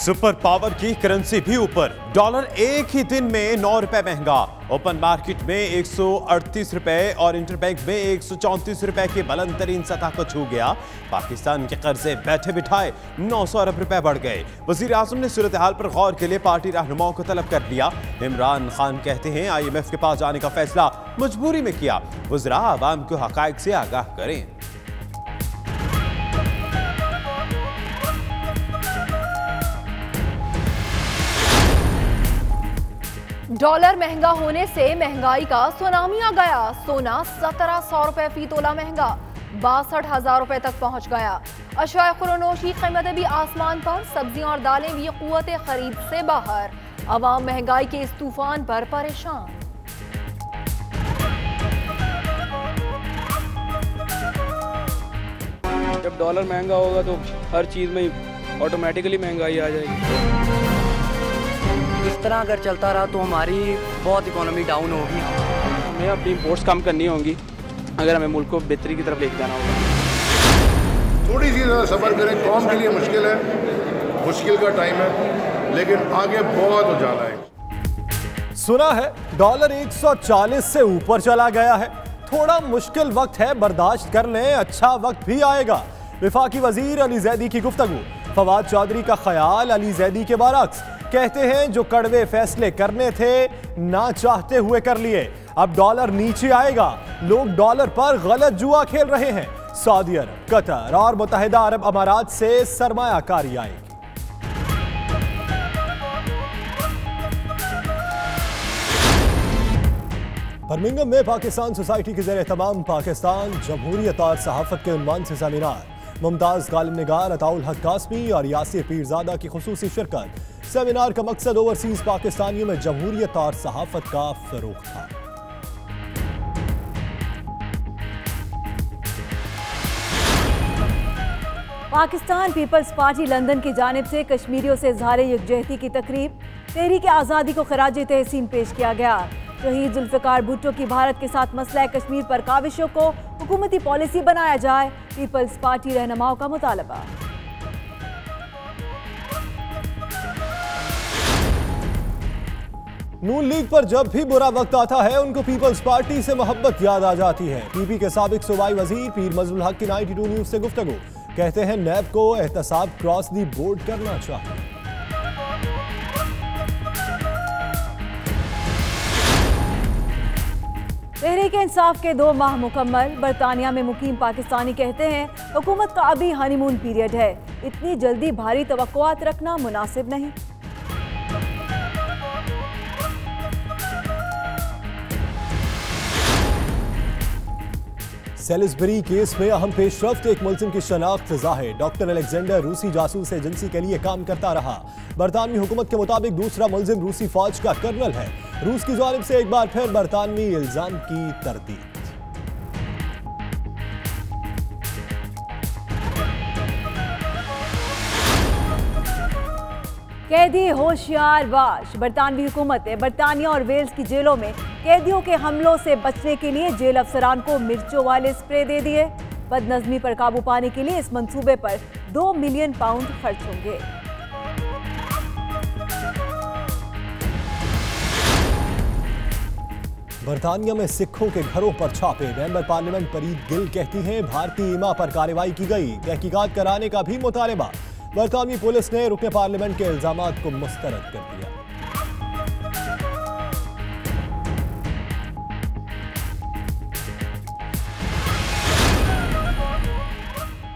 Super power की currency भी ऊपर। डॉलर एक ही दिन में 9 रुपए महंगा। ओपन मार्केट में 138 रुपए और इंटरबैंक में 134 रुपए की बुलंद तरीन सतह को छू गया। पाकिस्तान के कर्जे बैठे बिठाए 900 अरब रुपए बढ़ गए। वजीर आजम ने सूरत हाल पर गौर के लिए पार्टी रहनुमाओं को तलब कर लिया। इमरान खान कहते हैं IMF के पास जाने का फैसला मजबूरी में किया। वज़रा आवाम को हकायक से आगाह करें। डॉलर महंगा होने से महंगाई का सुनामी आ गया। सोना 1700 रुपए फी तोला महंगा, 62,000 रुपए तक पहुंच गया। अशिया खुरोनोशी कीमतें भी आसमान पर, सब्जियां और दालें भी कुव्वत खरीद से बाहर। अवाम महंगाई के इस तूफान पर परेशान। जब डॉलर महंगा होगा तो हर चीज़ में ऑटोमेटिकली महंगाई आ जाएगी। इस तरह अगर चलता रहा तो हमारी बहुत इकोनॉमी डाउन होगी। हमें अपनी इम्पोर्ट्स कम करनी होंगी अगर हमें मुल्क को बेहतरी की तरफ लेके जाना होगा। थोड़ी सी ज़्यादा सब्र करें, कौम के लिए मुश्किल है, मुश्किल का टाइम है, लेकिन आगे बहुत उजाला है। सुना है डॉलर 140 से ऊपर चला गया है। थोड़ा मुश्किल वक्त है, बर्दाश्त कर लें, अच्छा वक्त भी आएगा। विफाकी वजीर अली जैदी की गुफ्तगू। फवाद चौधरी का ख्याल अली जैदी के बरअक्स। कहते हैं जो कड़वे फैसले करने थे ना चाहते हुए कर लिए। अब डॉलर नीचे आएगा। लोग डॉलर पर गलत जुआ खेल रहे हैं। सऊदी अरब, कतर और मुत्तहिदा अरब अमारात से सरमायाकारी आएगी। बर्मिंघम में पाकिस्तान सोसाइटी के ज़रिए तमाम पाकिस्तान जमहूरियत और सहाफत के उन्वान से सेमिनार। मुमताज कालिम निगार अताउल हक कासमी और यासिर पीरजादा की खुसूसी शिरकत। सेमिनार का मकसद ओवरसीज पाकिस्तानियों में जमहूरियत और सहाफत का फरोग था। पाकिस्तान पीपल्स पार्टी लंदन की जानिब से कश्मीरियों से इज़हार यकजहती की तकरीब। तहरीक आज़ादी को खराज तहसीन पेश किया गया। शहीद जुल्फ़िकार भुट्टो की भारत के साथ मसला कश्मीर पर काविशों को हुकूमती पॉलिसी बनाया जाए। पीपल्स पार्टी रहनुमाओं का मुतालबा। नून लीग पर जब भी बुरा वक्त आता है उनको पीपल्स पार्टी से मोहब्बत याद आ जाती है। पीपी के साबिक सूबाई वजीर पीर मजलुल हक की 92 न्यूज से गुफ्तगू। कहते हैं नैब को एहतसाब क्रॉस दी बोर्ड करना चाहिए। तहरीक इंसाफ के 2 माह मुकम्मल। बरतानिया में मुकीम पाकिस्तानी कहते हैं हुकूमत का अभी हनीमून पीरियड है, इतनी जल्दी भारी तवक्कुआत रखना मुनासिब नहीं। सेलिसबरी केस में अहम पेशरफ्त, एक मुलजिम की शनाख्त ज़ाहिर। डॉक्टर अलेक्जेंडर रूसी जासूस एजेंसी के लिए काम करता रहा। बरतानवी हुकूमत के मुताबिक दूसरा मुलजिम रूसी फौज का कर्नल है। रूस की जानिब से एक बार फिर बरतानवी इल्जाम की तरदीद। कैदी होशियार बाश। बरतानवी हुकूमत ने बरतानिया और वेल्स की जेलों में कैदियों के हमलों से बचने के लिए जेल अफसरान को मिर्चों वाले स्प्रे दे दिए। बदनज़मी पर काबू पाने के लिए इस मंसूबे पर 2 मिलियन पाउंड खर्च होंगे। बरतानिया में सिखों के घरों पर छापे। मेंबर पार्लियामेंट परीद गिल कहती हैं भारतीय इमा पर कार्रवाई की गई, तहकीकात कराने का भी मुतालबा। बरतानवी पुलिस ने रुकने पार्लियामेंट के इल्जामात को मुस्तरद कर दिया।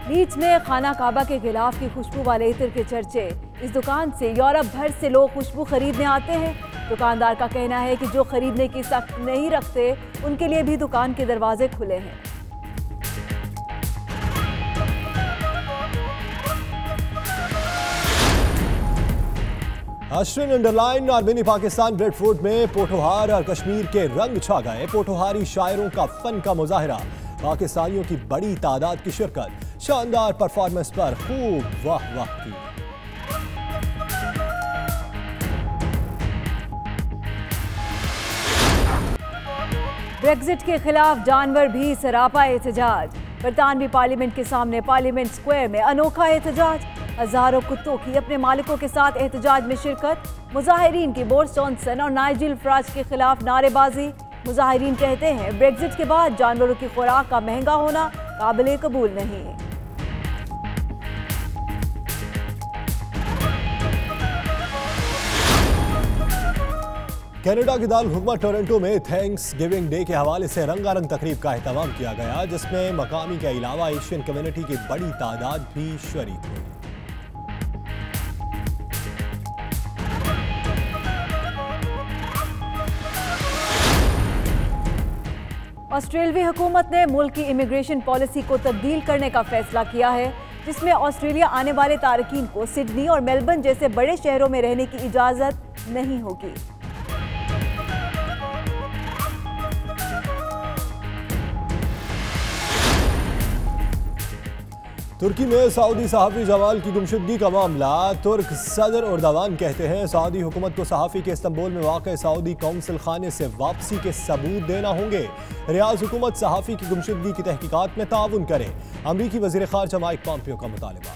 लीड्स में खाना काबा के खिलाफ की खुशबू वाले इत्र के चर्चे। इस दुकान से यूरोप भर से लोग खुशबू खरीदने आते हैं। दुकानदार का कहना है कि जो खरीदने की सख्त नहीं रखते उनके लिए भी दुकान के दरवाजे खुले हैं। अश्विन अंडरलाइन और मिनी पाकिस्तान ब्रेडफोर्ड में पोठोहार और कश्मीर के रंग छा गए। पोठोहारी शायरों का फन का मुजाहिरा। पाकिस्तानियों की बड़ी तादाद की शिरकत। शानदार परफॉर्मेंस पर खूब वाह वाह की। ब्रेक्जिट के खिलाफ जानवर भी सरापा एहतजाज। बरतानवी पार्लियामेंट के सामने पार्लियामेंट स्क्वायर में अनोखा एहतजाज। हजारों कुत्तों की अपने मालिकों के साथ एहतजाज में शिरकत। मुजाहिरीन की बोरिस जॉनसन और नाइजिल फराज के खिलाफ नारेबाजी। मुजाहिरीन कहते हैं ब्रेग्जिट के बाद जानवरों की खुराक का महंगा होना काबिल कबूल नहीं। कनाडा की दारुल टोरंटो में थैंक्स गिविंग डे के हवाले से रंगारंग तकरीब का एहतमाम किया गया, जिसमें मकामी के अलावा एशियन कम्युनिटी की बड़ी तादाद भी शरीक हुई। ऑस्ट्रेलियाई हुकूमत ने मुल्क की इमिग्रेशन पॉलिसी को तब्दील करने का फैसला किया है, जिसमें ऑस्ट्रेलिया आने वाले तारकीन को सिडनी और मेलबर्न जैसे बड़े शहरों में रहने की इजाज़त नहीं होगी। तुर्की में सऊदी सहाफ़ी जमाल की गुमशुदगी का मामला। तुर्क सदर एर्दोगान कहते हैं सऊदी हुकूमत को सहाफ़ी के इस्तांबुल में वाक़ सऊदी कौंसिल खाने से वापसी के सबूत देना होंगे। रियाज हुकूमत सहाफ़ी की गुमशुदगी की तहकीकात में ताउन करे। अमरीकी वज़ीर ख़ारजा माइक पॉम्पियो का मुतालबा।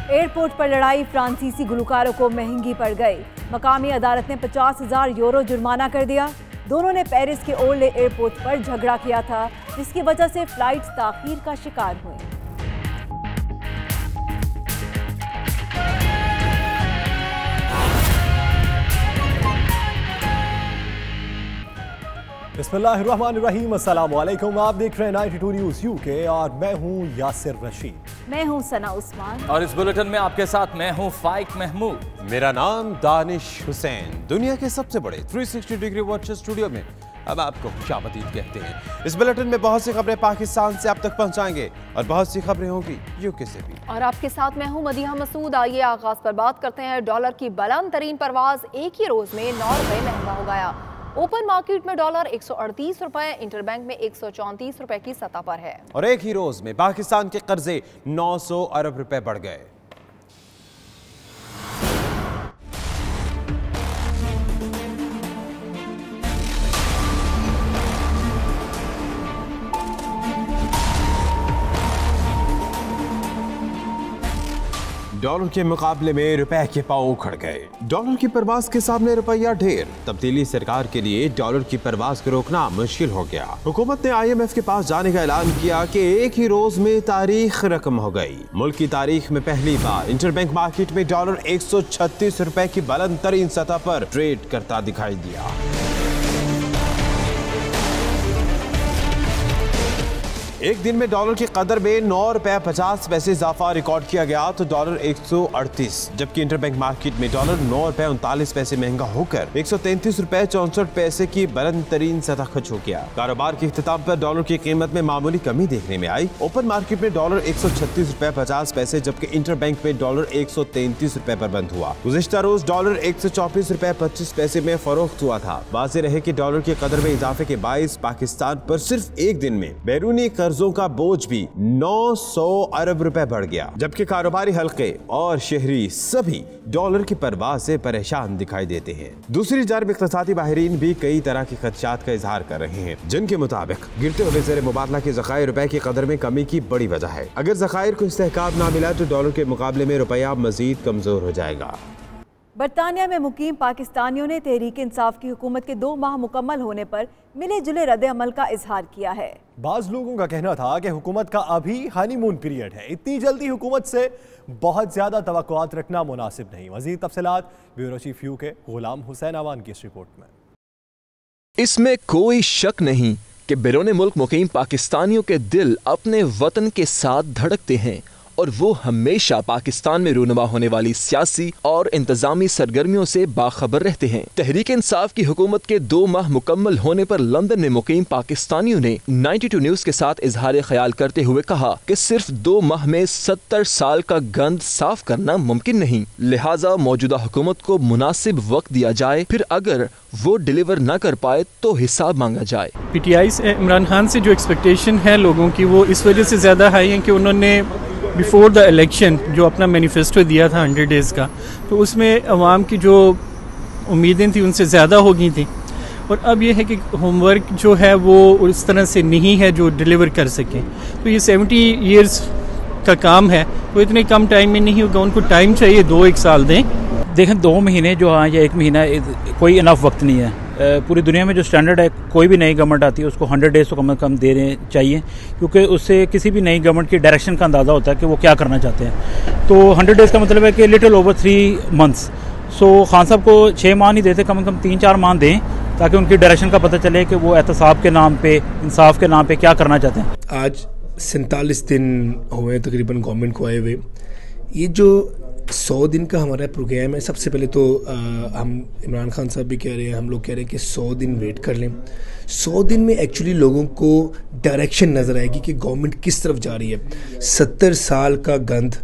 एयरपोर्ट पर लड़ाई फ्रांसीसी गुलकारों को महंगी पड़ गई। मकामी अदालत ने 50,000 यूरो जुर्माना कर दिया। दोनों ने पेरिस के ओरले एयरपोर्ट पर झगड़ा किया था, जिसकी वजह से फ्लाइट्स ताखीर का शिकार हुए। बिस्मिल्लाहिर्रहमानिर्रहीम, अस्सलाम वालेकुम। आप देख रहे हैं 92 न्यूज़ यूके और मैं हूं यासिर रशीद। मैं हूं सना उस्मान और इस बुलेटिन में आपके साथ मैं हूं फाइक महमूद। मेरा नाम दानिश हुसैन। दुनिया के सबसे बड़े 360 डिग्री वॉच स्टूडियो में अब आपको खुशामदीद कहते हैं। इस बुलेटिन में बहुत सी खबरें पाकिस्तान से आप तक पहुंचाएंगे और बहुत सी खबरें होंगी यूके से भी। और आपके साथ मैं हूं मदीहा मसूद। आइए आगाज पर बात करते हैं। डॉलर की बुलंद तरीन परवाज एक ही रोज में 9 रुपए महंगा हो गया। ओपन मार्केट में डॉलर 138 रुपए, इंटरबैंक में 134 रुपए की सतह पर है। और एक ही रोज में पाकिस्तान के कर्जे 900 अरब रुपए बढ़ गए। डॉलर के मुकाबले में रुपए के पांव उखड़ गए। डॉलर की परवाज के सामने रुपया ढेर। तब्दीली सरकार के लिए डॉलर की परवाज को रोकना मुश्किल हो गया। हुकूमत ने IMF के पास जाने का ऐलान किया कि एक ही रोज में तारीख रकम हो गई। मुल्क की तारीख में पहली बार इंटरबैंक मार्केट में डॉलर 136 रुपए की बुलंद तरीन सतह पर ट्रेड करता दिखाई दिया। एक दिन में डॉलर की कदर में 9 रुपए 50 पैसे इजाफा रिकॉर्ड किया गया तो डॉलर 138, जबकि इंटरबैंक मार्केट में डॉलर 9 रुपए 39 पैसे महंगा होकर 133 रुपए 64 पैसे की बुलंद तरीन सतह को छू गया। कारोबार के इख्तिताम पर डॉलर की कीमत में मामूली कमी देखने में आई। ओपन मार्केट में डॉलर 136 रुपए 50 पैसे, जबकि इंटरबैंक में डॉलर 133 रुपए पर बंद हुआ। गुज़िश्ता रोज डॉलर 124 रुपए 25 पैसे में फरोख्त हुआ था। वाज़ेह रहे कि डॉलर की कदर में इजाफे के बाइस पाकिस्तान पर सिर्फ एक दिन में बैरूनी कर्जों का बोझ भी 900 अरब रुपए बढ़ गया, जबकि कारोबारी हल्के और शहरी सभी डॉलर की परवाह से परेशान दिखाई देते हैं। दूसरी जानब इक़्तिसादी माहिरीन भी कई तरह के खदशात का इजहार कर रहे हैं, जिनके मुताबिक गिरते हुए ज़ेर मुबादला के ज़खायर रुपए की कदर में कमी की बड़ी वजह है। अगर ज़खायर को इस्तेहकाम ना मिला तो डॉलर के मुकाबले में रुपया मजीद कमजोर हो जाएगा। बरतानिया में मुकीम पाकिस्तानियों ने तहरीक इंसाफ की हुकूमत के 2 माह मुकम्मल होने पर मिले जुले रद्द अमल का इजहार किया है। बाज़ लोगों का कहना था कि हुकूमत का अभी हनीमून पीरियड है, इतनी जल्दी हुकूमत से बहुत ज्यादा तवक्कुआत रखना मुनासिब नहीं। मज़ीद तफसीलात bureau chief UK Ghulam Hussain Awan की इस रिपोर्ट में। इसमें कोई शक नहीं कि बैरून मुल्क मुकीम पाकिस्तानियों के दिल अपने वतन के साथ धड़कते हैं और वो हमेशा पाकिस्तान में रूनुमा होने वाली सियासी और इंतजामी सरगर्मियों से बाखबर रहते हैं। तहरीक इंसाफ की हुकूमत के 2 माह मुकम्मल होने पर लंदन में मुकीम पाकिस्तानियों ने 92 न्यूज़ के साथ इजहार ख्याल करते हुए कहा कि सिर्फ 2 माह में 70 साल का गंद साफ करना मुमकिन नहीं, लिहाजा मौजूदा हुकूमत को मुनासिब वक्त दिया जाए, फिर अगर वो डिलीवर न कर पाए तो हिसाब मांगा जाए। PTI से इमरान खान से जो एक्सपेक्टेशन है लोगों की, वो इस वजह से ज़्यादा हाई है कि उन्होंने बिफोर द इलेक्शन जो अपना मैनिफेस्टो दिया था 100 डेज़ का, तो उसमें अवाम की जो उम्मीदें थी उनसे ज़्यादा हो गई थी, और अब ये है कि होमवर्क जो है वो उस तरह से नहीं है जो डिलीवर कर सकें। तो ये 70 ईयर्स का काम है, वो इतने कम टाइम में नहीं होगा, उनको टाइम चाहिए, 2-1 साल दें। देखें 2 महीने जो हाँ या 1 महीना कोई इनफ वक्त नहीं है। पूरी दुनिया में जो स्टैंडर्ड है, कोई भी नई गवर्नमेंट आती है उसको 100 डेज़ तो कम से कम देने चाहिए, क्योंकि उससे किसी भी नई गवर्नमेंट की डायरेक्शन का अंदाज़ा होता है कि वो क्या करना चाहते हैं। तो 100 डेज़ का मतलब है कि लिटिल ओवर 3 मंथ्स। सो खान साहब को 6 माह नहीं देते, कम से कम 3-4 माह दें, ताकि उनकी डायरेक्शन का पता चले कि वो एहतसाब के नाम पे, इंसाफ के नाम पे क्या करना चाहते हैं। आज 47 दिन हुए तकरीबन गवर्नमेंट को आए हुए। ये जो 100 दिन का हमारा प्रोग्राम है, सबसे पहले तो हम इमरान खान साहब भी कह रहे हैं, हम लोग कह रहे हैं कि 100 दिन वेट कर लें। 100 दिन में एक्चुअली लोगों को डायरेक्शन नज़र आएगी कि गवर्नमेंट किस तरफ जा रही है। 70 साल का गंद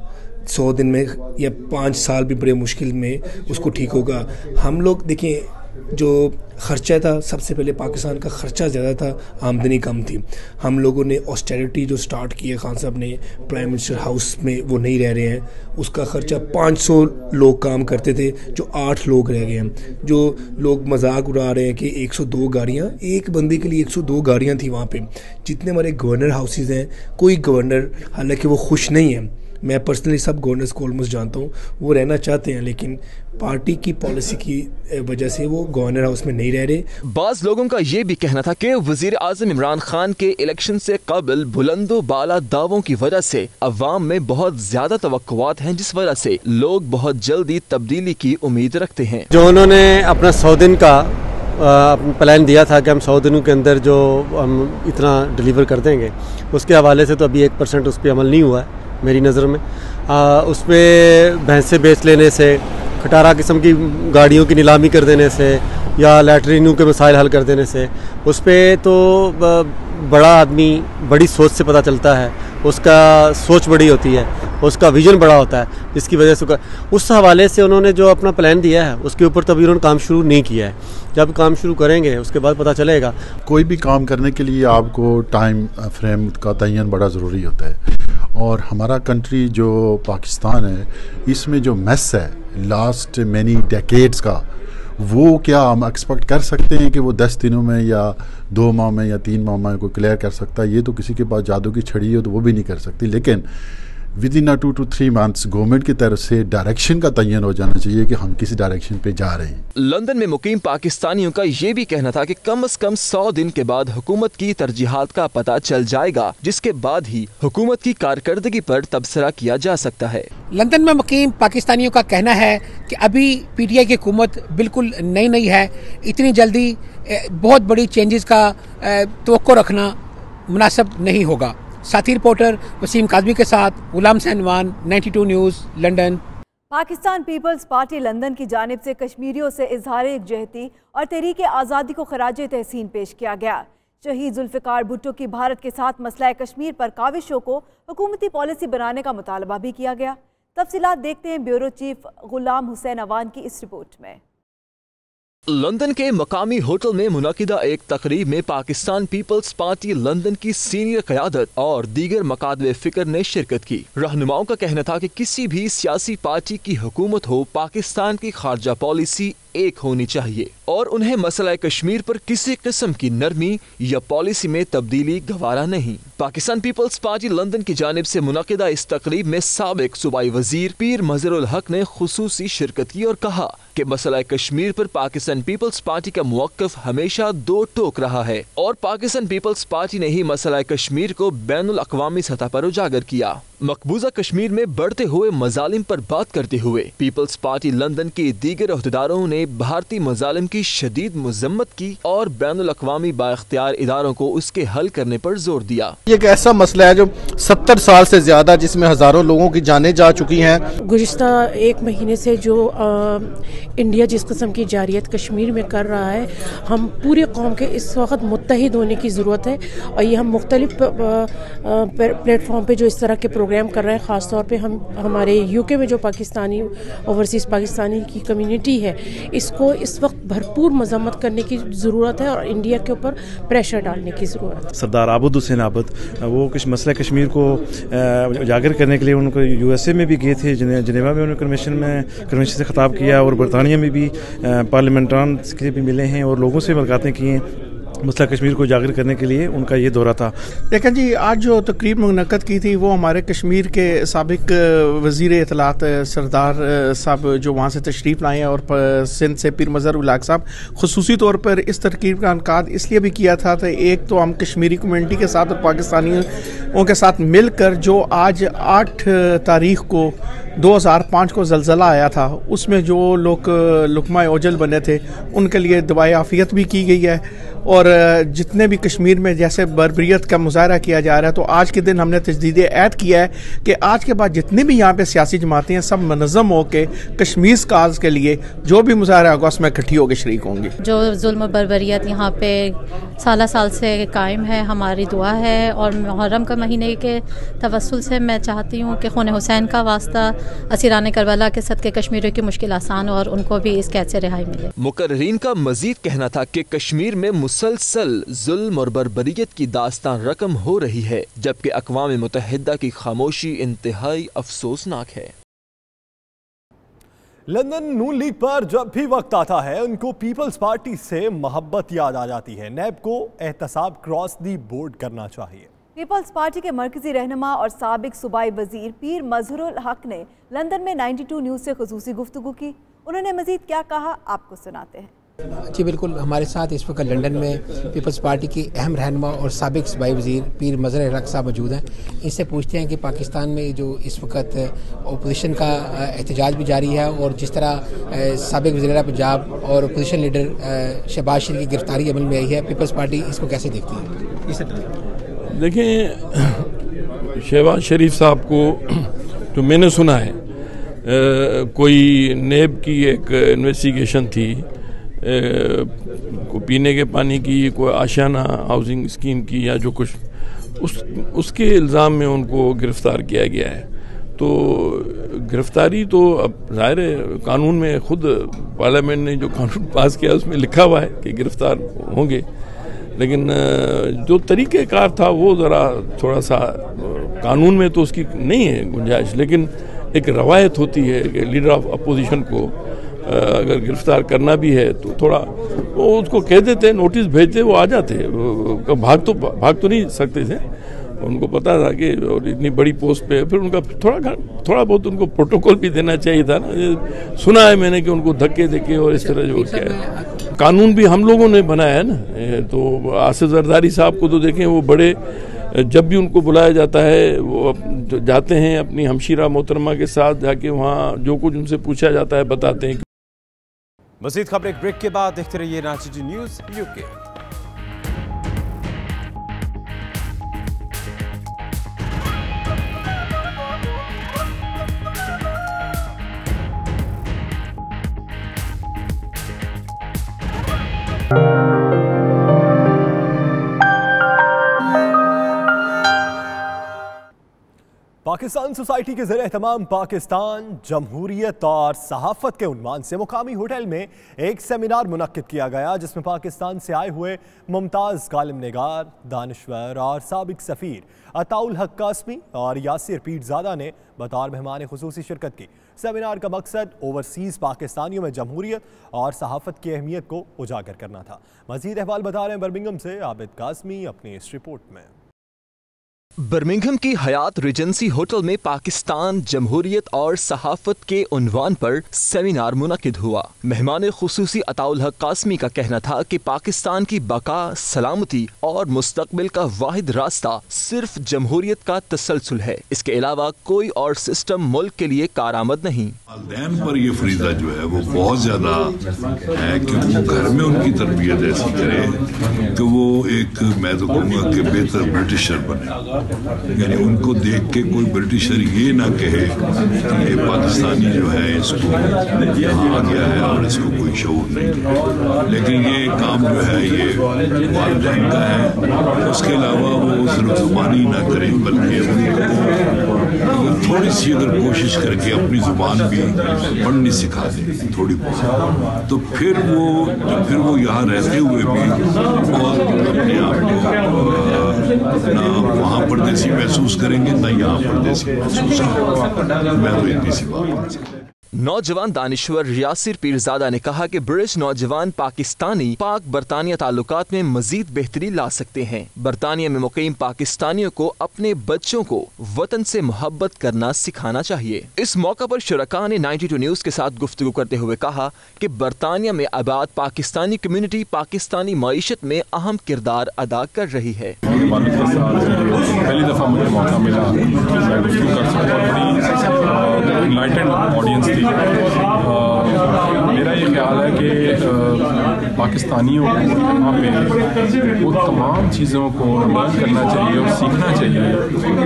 100 दिन में या 5 साल भी बड़े मुश्किल में उसको ठीक होगा। हम लोग देखें, जो ख़र्चा था, सबसे पहले पाकिस्तान का ख़र्चा ज़्यादा था, आमदनी कम थी। हम लोगों ने ऑस्टेरिटी जो स्टार्ट की है खान साहब ने, प्राइम मिनिस्टर हाउस में वो नहीं रह रहे हैं, उसका ख़र्चा 500 लोग काम करते थे जो 8 लोग रह गए हैं। जो लोग मजाक उड़ा रहे हैं कि 102 गाड़ियाँ, एक बंदे के लिए 102 गाड़ियाँ थी वहाँ पे। जितने हमारे गवर्नर हाउसेज़ हैं, कोई गवर्नर हालांकि वो खुश नहीं है, मैं पर्सनली सब गवर्नर्स को ऑलमोस्ट जानता हूँ, वो रहना चाहते हैं, लेकिन पार्टी की पॉलिसी की वजह से वो गवर्नर हाउस में नहीं रह रहे। बाज लोगों का ये भी कहना था कि वजीर आजम इमरान खान के इलेक्शन से कबल बुलंदो बाला दावों की वजह से अवाम में बहुत ज्यादा तवक्कुआत हैं, जिस वजह से लोग बहुत जल्दी तब्दीली की उम्मीद रखते हैं। जो उन्होंने अपना 100 दिन का प्लान दिया था कि हम 100 दिनों के अंदर जो हम इतना डिलीवर कर देंगे, उसके हवाले से तो अभी 1% उस पर अमल नहीं हुआ है मेरी नज़र में। उस पर भैंसे बेच लेने से, खटारा किस्म की गाड़ियों की नीलामी कर देने से, या लैटरिनों के मसाइल हल कर देने से, उस पर तो बड़ा आदमी बड़ी सोच से पता चलता है, उसका सोच बड़ी होती है, उसका विजन बड़ा होता है, जिसकी वजह से उस हवाले से उन्होंने जो अपना प्लान दिया है उसके ऊपर तो अभी उन्होंने काम शुरू नहीं किया है। जब काम शुरू करेंगे उसके बाद पता चलेगा। कोई भी काम करने के लिए आपको टाइम फ्रेम का तयन बड़ा ज़रूरी होता है, और हमारा कंट्री जो पाकिस्तान है, इसमें जो मेस है लास्ट मैनी डेकेड्स का, वो क्या हम एक्सपेक्ट कर सकते हैं कि वो 10 दिनों में या 2 माह में या 3 माह में कोई क्लियर कर सकता है? ये तो किसी के पास जादू की छड़ी हो तो वो भी नहीं कर सकती, लेकिन with in 2 to 3 months government की तरफ से डायरेक्शन का तयन हो जाना चाहिए कि हम किसी डायरेक्शन पे जा रहे हैं। लंदन में मुकीम पाकिस्तानियों का ये भी कहना था कि कम से कम 100 दिन के बाद हुकूमत की तरजीहात का पता चल जाएगा, जिसके बाद ही हुकूमत की कारकर्दगी पर तबसरा किया जा सकता है। लंदन में मुकीम पाकिस्तानियों का कहना है कि अभी PTI की हुकूमत बिल्कुल नई है, इतनी जल्दी बहुत बड़ी चेंजेस का तवक्को रखना मुनासिब नहीं होगा। साथी रिपोर्टर वसीम काजमी के साथ गुलाम सैनवान, 92 news, London. Pakistan Peoples Party London की जानिब से कश्मीरियों से इजहार यकजहती और तहरीक आज़ादी को खराज तहसीन पेश किया गया। शहीद जुल्फ़िकार भुट्टो की भारत के साथ मसला कश्मीर पर काविशों को हुकूमती पॉलिसी बनाने का मुतालबा भी किया गया। तफसीलात देखते हैं ब्यूरो चीफ गुलाम हुसैन अवान की इस रिपोर्ट में। लंदन के मकामी होटल में मुनक़िदा एक तकरीब में पाकिस्तान पीपल्स पार्टी लंदन की सीनियर क़यादत और दीगर मकादवे फ़िक्र ने शिरकत की। रहनुमाओं का कहना था कि किसी भी सियासी पार्टी की हुकूमत हो, पाकिस्तान की खारजा पॉलिसी एक होनी चाहिए और उन्हें मसला कश्मीर पर किसी किस्म की नरमी या पॉलिसी में तब्दीली गवारा नहीं। पाकिस्तान पीपल्स पार्टी लंदन की जानिब से मुनक़िदा इस तकरीब में साबिक सूबाई वजीर पीर मज़हरुल हक ने खुसूसी शिरकत की और कहा कि मसला कश्मीर पर पाकिस्तान पीपल्स पार्टी का मौक़िफ़ हमेशा दो टोक रहा है और पाकिस्तान पीपल्स पार्टी ने ही मसला कश्मीर को बैनुल अक़वामी सतह पर उजागर किया। मकबूजा कश्मीर में बढ़ते हुए मजालिम पर बात करते हुए पीपल्स पार्टी लंदन के दीगर अहदेदारों ने भारतीय मजालिम की शदीद मजम्मत की और बैनुल अक़वामी बाइख्तियार इदारों को उसके हल करने पर जोर दिया। ये एक ऐसा मसला है जो 70 साल से ज्यादा, जिसमें हजारों लोगों की जानें जा चुकी हैं। गुज़िश्ता 1 महीने से जो इंडिया जिस किस्म की जारियत कश्मीर में कर रहा है, हम पूरी कौम के इस वक्त मुत्तहिद होने की ज़रूरत है और ये हम मुख्तलिफ प्लेटफॉर्म पे जो इस तरह के प्रोग्राम प्रोग्राम कर रहे हैं। ख़ास तौर पे हम हमारे यूके में जो पाकिस्तानी ओवरसीज़ पाकिस्तानी की कम्युनिटी है, इसको इस वक्त भरपूर मजम्मत करने की ज़रूरत है और इंडिया के ऊपर प्रेशर डालने की ज़रूरत है। सरदार आबद हुसैन आबद वो कुछ मसला कश्मीर को उजागर करने के लिए उनको USA में भी गए थे, जिनेवा में उन्होंने कन्वेंशन से खिताब किया और बरतानिया में भी पार्लियामेंटान से भी मिले हैं और लोगों से मुलाकातें की हैं। मसला कश्मीर को उजागर करने के लिए उनका ये दौरा था। देखें जी, आज जो तकरीब मुनक्कद की थी वो हमारे कश्मीर के साबिक वज़ीर इत्तलात सरदार साहब जो वहाँ से तशरीफ़ लाए हैं और सिंध से पीर मज़हर उल हक साहब खुसूसी तौर पर इस तकरीब का इनकाद इसलिए भी किया था तो एक तो हम कश्मीरी कम्यूनिटी के साथ और पाकिस्तानियों के साथ मिलकर जो आज 8 तारीख को 2005 को ज़लज़ला आया था उसमें जो लोग लुकमा ओजल बने थे उनके लिए दुआए आफ़ियत भी की गई है और जितने भी कश्मीर में जैसे बर्बरियत का मुजाहरा किया जा रहा है तो आज के दिन हमने तजदीद ऐद किया है कि आज के बाद जितनी भी यहाँ पे सियासी जमातें हैं सब मनज़म होकर कश्मीर काज के लिए जो भी मुजाहरा होगा उसमें इकट्ठी होकर शरीक होंगी। जो जुल्म बर्बरियत यहाँ पे साल से कायम है, हमारी दुआ है और मुहर्रम का महीने के तवस्सुल से मैं चाहती हूँ कि खून हुसैन का वास्ता असीरान करबला के सदके कश्मीरियों की मुश्किल आसान हो और उनको भी इस कैद से रिहाई मिले। मुकर्रीन का मजीद कहना था कि कश्मीर में मुसलसल जुल्म और बर्बरियत की दास्तान रकम हो रही है, जबकि अक़वाम मुत्तहिदा की खामोशी इंतहाई अफसोसनाक है। लंदन नून लीग पर जब भी वक्त आता है उनको पीपल्स पार्टी से मोहब्बत याद आ जाती है। नैब को एहतसाब क्रॉस दी बोर्ड करना चाहिए। पीपल्स पार्टी के मरकजी रहनुमा और साबिक सूबाई वजीर पीर मजहरुल हक ने लंदन में 92 न्यूज़ से खुसूसी गुफ्तगू की। उन्होंने मजीद क्या कहा, आपको सुनाते हैं। जी बिल्कुल, हमारे साथ इस वक्त लंदन में पीपल्स पार्टी के अहम रहनुमा और साबिक सूबाई वजीर पीर मजहरुल हक साहब मौजूद हैं। इनसे पूछते हैं कि पाकिस्तान में जो इस वक्त अपोजिशन का एहतजाज भी जारी है और जिस तरह साबिक वज़ीर पंजाब और अपोजिशन लीडर शहबाज शरीफ की गिरफ्तारी अमल में आई है, पीपल्स पार्टी इसको कैसे देखती है? देखें, शहबाज शरीफ साहब को जो मैंने सुना है कोई नेब की एक इन्वेस्टिगेशन थी को पीने के पानी की, कोई आशियाना हाउसिंग स्कीम की या जो कुछ उसके इल्ज़ाम में उनको गिरफ़्तार किया गया है। तो गिरफ़्तारी तो अब ज़ाहिर है कानून में खुद पार्लियामेंट ने जो कानून पास किया उसमें लिखा हुआ है कि गिरफ़्तार होंगे, लेकिन जो तरीक़ेकार था वो ज़रा थोड़ा सा कानून में तो उसकी नहीं है गुंजाइश, लेकिन एक रवायत होती है कि लीडर ऑफ अपोजिशन को अगर गिरफ्तार करना भी है तो थोड़ा वो उसको कह देते, नोटिस भेजते, वो आ जाते। भाग तो नहीं सकते थे, उनको पता था कि और इतनी बड़ी पोस्ट पे, फिर उनका थोड़ा बहुत उनको प्रोटोकॉल भी देना चाहिए था ना। सुना है मैंने कि उनको धक्के देके और इस तरह जो क्या है, कानून भी हम लोगों ने बनाया है ना। तो आसिफ जरदारी साहब को तो देखें, वो बड़े जब भी उनको बुलाया जाता है वो जाते हैं अपनी हमशीरा मोहतरमा के साथ, जाके वहाँ जो कुछ उनसे पूछा जाता है बताते हैं। मज़ीद खबरें ब्रेक के बाद देखते रहिए Ranchi news UK. Pakistan society के ज़रिए तमाम पाकिस्तान जमहूरियत और सहाफ़त के उन्वान से मुकामी होटल में एक सेमिनार मुनक्किद किया गया, जिसमें पाकिस्तान से आए हुए मुमताज़ कालिम निगार, दानिश्वर और साबिक सफ़ीर अताउल हक कासमी और यासिर पीरज़ादा ने बतौर मेहमान खुसूसी शिरकत की। सेमिनार का मकसद ओवरसीज़ पाकिस्तानियों में जमहूरियत और सहाफ़त की अहमियत को उजागर करना था। मज़ीद अहवाल बता रहे हैं बर्मिंघम से आबिद कासमी अपनी इस रिपोर्ट में। बर्मिंघम की हयात रिजेंसी होटल में पाकिस्तान जमहूरियत और सहाफ़त के उन्वान पर सेमिनार मुनक्किद हुआ। मेहमान खुसूसी अताउल हक कासमी का कहना था कि पाकिस्तान की बका, सलामती और मुस्तकबिल का वाहिद रास्ता सिर्फ जमहूरियत का तसलसल है। इसके अलावा कोई और सिस्टम मुल्क के लिए कारआमद नहीं। वालिदैन पर ये फरीदा जो है वो बहुत ज्यादा है कि वो घर में उनकी तरबियत ऐसी करे कि वो एक, मैं तो कहूँगा कि बेहतर ब्रिटिशर बने। यानी उनको देख के कोई ब्रिटिशर ये ना कहे कि ये पाकिस्तानी जो है इसको यहाँ आ गया है और इसको कोई शऊर नहीं। लेकिन ये काम जो है ये वालिदैन का है। उसके अलावा वो सिर्फ ज़ुबानी ना करें बल्कि उनको थोड़ी सी अगर कोशिश करके अपनी ज़ुबान भी पढ़नी सिखा दें थोड़ी बहुत, तो फिर वो यहाँ रहते हुए भी और अपने आप को ना वहाँ परदेसी महसूस करेंगे ना यहाँ परदेसी महसूस करेंगे। मैं तो इतनी सी बात। नौजवान दानिश्वर यासिर पीरजादा ने कहा कि ब्रिटिश नौजवान पाकिस्तानी पाक बरतानिया ताल्लुकात में मजीद बेहतरी ला सकते हैं। बरतानिया में मुकीम पाकिस्तानियों को अपने बच्चों को वतन से मोहब्बत करना सिखाना चाहिए। इस मौका पर शुरका ने 92 न्यूज के साथ गुफ्तगू करते हुए कहा कि बरतानिया में आबाद पाकिस्तानी कम्युनिटी पाकिस्तानी मईशत में अहम किरदार अदा कर रही है। पहली दफ़ा मुझे मौका मिला ऑडियंस थी। मेरा ये ख्याल है कि पाकिस्तानियों को यहाँ पे वो तमाम चीज़ों को लर्न करना चाहिए और सीखना चाहिए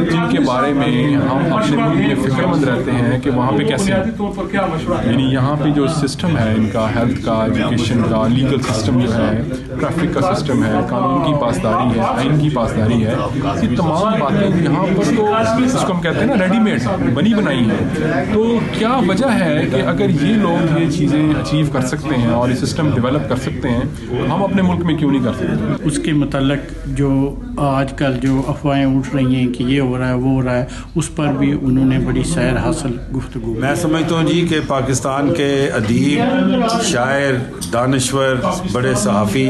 जिनके बारे में हम अपने मुल्क में फ़िक्रमंद रहते हैं कि वहाँ पे कैसे, यानी यहाँ पे जो सिस्टम है इनका हेल्थ का, एजुकेशन का, लीगल सिस्टम जो है, ट्रैफिक का सिस्टम है, कानून की पासदारी है, आइन की पासदारी है, ये तमाम बातें यहाँ पर तो जिसको हम कहते हैं ना रेडीमेड बनी बनाई हैं। तो क्या वजह है कि अगर ये लोग ये चीज़ें अचीव कर सकते हैं और ये सिस्टम डेवलप कर सकते हैं, हम अपने मुल्क में क्यों नहीं कर सकते? उसके मतलब जो आजकल जो अफवाहें उठ रही हैं कि ये हो रहा है वो हो रहा है, उस पर भी उन्होंने बड़ी सैर हासिल गुफ्तगू। मैं समझता हूँ जी कि पाकिस्तान के अदीब, शायर, दानिश्वर, बड़े सहाफ़ी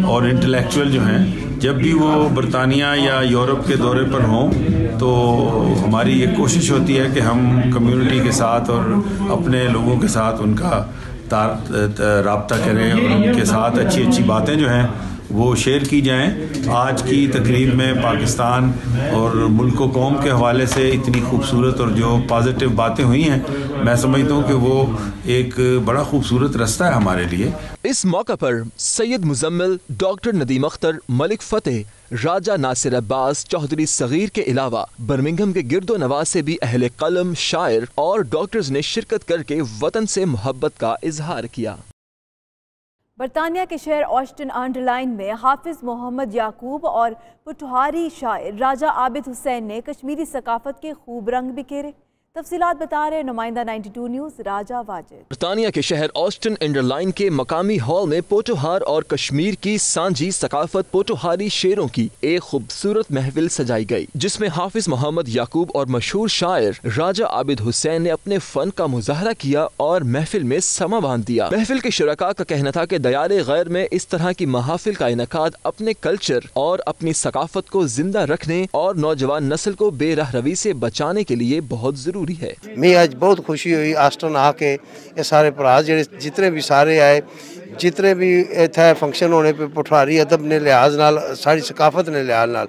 और इंटेलेक्चुअल जो हैं, जब भी वो बरतानिया या यूरोप के दौरे पर हों तो हमारी ये कोशिश होती है कि हम कम्युनिटी के साथ और अपने लोगों के साथ उनका राब्ता करें और उनके साथ अच्छी अच्छी बातें जो हैं वो शेयर की जाएं। आज की तकरीब में पाकिस्तान और मुल्क व कौम के हवाले से इतनी खूबसूरत और जो पॉजिटिव बातें हुई हैं, मैं समझता हूँ कि वो एक बड़ा खूबसूरत रास्ता है हमारे लिए। इस मौका पर सैयद मुजम्मिल, डॉक्टर नदीम अख्तर, मलिक फतेह, राजा नासिर अब्बास, चौधरी सगीर के अलावा बर्मिंघम के गिरदो नवाज से भी अहले कलम, शायर और डॉक्टर्स ने शिरकत करके वतन से मोहब्बत का इजहार किया। बरतानिया के शहर ऑस्टिन अंडरलाइन में हाफिज मोहम्मद याकूब और पुठहारी शायर राजा आबिद हुसैन ने कश्मीरी सकाफत के खूब रंग बिखेरे। तफसीलात बता रहे नुमाइंदा 92 न्यूज राजा वाजिद। बरतानिया के शहर ऑस्टिन अंडरलाइन के मकामी हॉल में पोटोहार और कश्मीर की सांझी सकाफत पोटोहारी शेरों की एक खूबसूरत महफिल सजाई गई, जिसमें हाफिज मोहम्मद याकूब और मशहूर शायर राजा आबिद हुसैन ने अपने फन का मुजाहरा किया और महफिल में समा बांध दिया। महफिल के शुरका का कहना था कि दयारे गैर में इस तरह की महाफिल का इनकाद अपने कल्चर और अपनी सकाफत को जिंदा रखने और नौजवान नस्ल को बेरहरवी से बचाने के लिए बहुत जरूरी है। मैं आज बहुत खुशी हुई आस्टन आके ये सारे भरा जितने भी सारे आए, जितने भी इतना फंक्शन होने पे पुठारी अदब ने लिहाज नाल, सारी सकाफत ने लिहाज नाल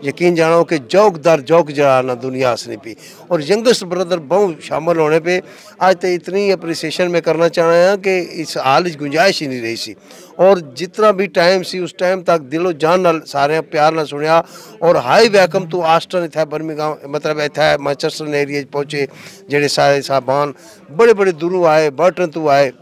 यकीन जानो कि जौक दर जौक जराना दुनिया हसनी पी और यंगेस्ट ब्रदर बहुत शामिल होने पे आज तो इतनी अप्रिसिएशन में करना चाह रहे हैं कि इस हाल गुंजाइश ही नहीं रही सी। और जितना भी टाइम सी उस टाइम तक दिलो जान नाल सारे प्यार नाल सुनिया और हाई वेलकम टू आस्टन इतना बर्मिंघम मतलब इतना मैनचेस्टर एरिया पहुँचे जेडे सारे साहबान बड़े बड़े दूरों आए, बर्टन तो आए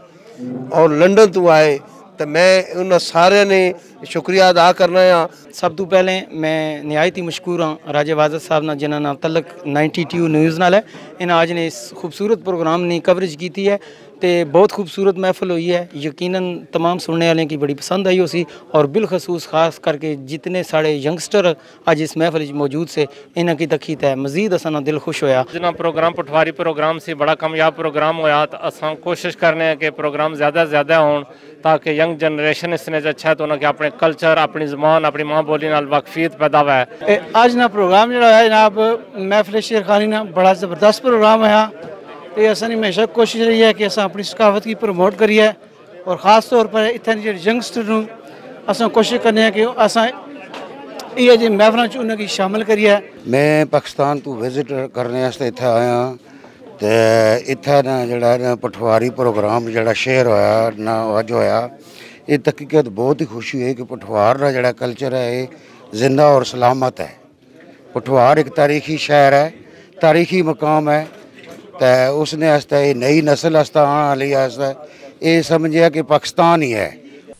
और लंडन तो आए, तो मैं उन सारे ने शुक्रिया अदा करना है। सब तो पहले मैं नहायत ही मशकूर हाँ राजा वाजिद साहब ना जिन्होंने नाम तलक 92 न्यूज़ नाल है, इन आज ने इस खूबसूरत प्रोग्राम ने कवरेज की है तो बहुत खूबसूरत महफिल हुई है। यकीनन तमाम सुनने वाले की बड़ी पसंद आई उसी और बिलखसूस खास करके जितने साढ़े यंगस्टर आज इस महफिल मौजूद से इन्हों की तखीत है मजीद असा दिल खुश होया। जितना प्रोग्राम पटवारी प्रोग्राम से बड़ा कामयाब प्रोग्राम होया तो असा कोशिश करने के प्रोग्राम ज़्यादा से ज़्यादा हो ताकि यंग जनरेशन इसने अच्छा है तो उन्होंने अपने कल्चर, अपनी ज़बान, अपनी माँ बोली नाल वाकफियत पैदा हुआ है। आज ना प्रोग्राम जो है जनाब महफिल शेरखानी ना बड़ा ज़बरदस्त प्रोग्राम है। तो असानी हमेशा कोशिश रही है कि असा अपनी सकाफत की प्रमोट करिए और ख़ास तौर पर इतने जो यंगस्टर असा कोशिश करने कि असा ये जो महफिलों उन्हें शामिल करिए। मैं पाकिस्तान तो विजिट करने इतना आया तो इतना ना जरा पटवारी प्रोग्राम जरा शेयर होया ना अज होया, ये तहकीकत बहुत ही खुशी हुई कि पटवार का जरा कल्चर है ये जिंदा और सलामत है पठवार एक तारीखी शहर है, तारीखी मकाम है, तो उसने हस्ते नई नस्ल हस्ता आने वाली हस्ता ये समझिए कि पाकिस्तान ही है।